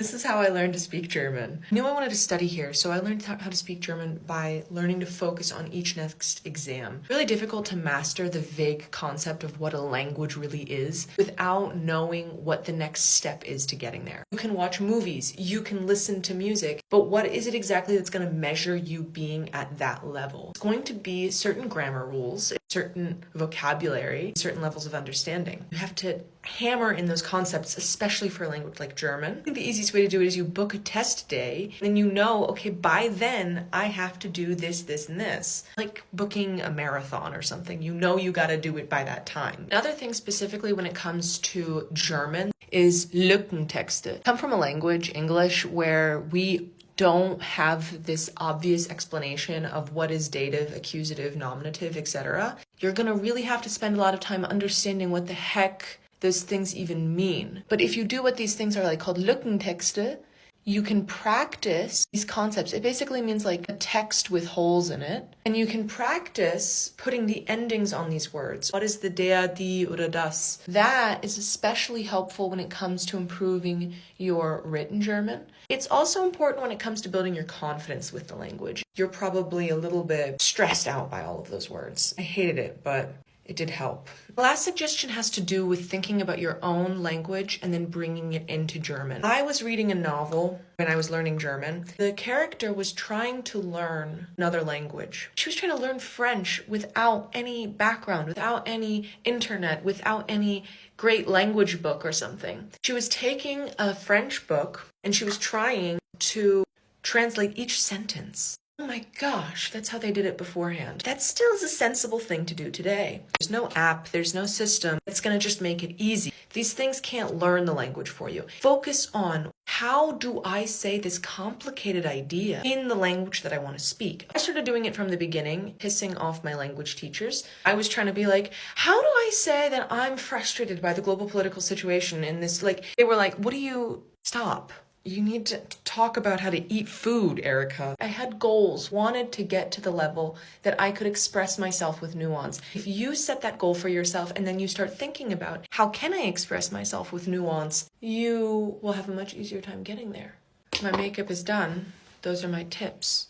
This is how I learned to speak German. I knew I wanted to study here, so I learned how to speak German by learning to focus on each next exam. Really difficult to master the vague concept of what a language really is without knowing what the next step is to getting there. You can watch movies, you can listen to music, but what is it exactly that's going to measure you being at that level? It's going to be certain grammar rules, certain vocabulary, certain levels of understanding. You have to hammer in those concepts, especially for a language like German. I think the easiest way to do it is you book a test day, and then you know, okay, by then I have to do this, this, and this. Like booking a marathon or something. You know you gotta do it by that time. Another thing specifically when it comes to German is Lückentexte. Come from a language, English, where we don't have this obvious explanation of what is dative, accusative, nominative, etc. You're gonna really have to spend a lot of time understanding what the heck those things even mean. But if you do what these things are like called Lückentexte, you can practice these concepts. It basically means like a text with holes in it. And you can practice putting the endings on these words. What is the der, die, oder das? That is especially helpful when it comes to improving your written German. It's also important when it comes to building your confidence with the language. You're probably a little bit stressed out by all of those words. I hated it, but it did help. The last suggestion has to do with thinking about your own language and then bringing it into German. I was reading a novel when I was learning German. The character was trying to learn another language. She was trying to learn French without any background, without any internet, without any great language book or something. She was taking a French book and she was trying to translate each sentence. Oh my gosh, that's how they did it beforehand. That still is a sensible thing to do today. There's no app, there's no system that's gonna just make it easy. These things can't learn the language for you. Focus on how do I say this complicated idea in the language that I want to speak. I started doing it from the beginning, pissing off my language teachers. I was trying to be like, how do I say that I'm frustrated by the global political situation in this, like, they were like, what do you, stop. You need to talk about how to eat food, Erica. I had goals, wanted to get to the level that I could express myself with nuance. If you set that goal for yourself and then you start thinking about how can I express myself with nuance, you will have a much easier time getting there. My makeup is done. Those are my tips.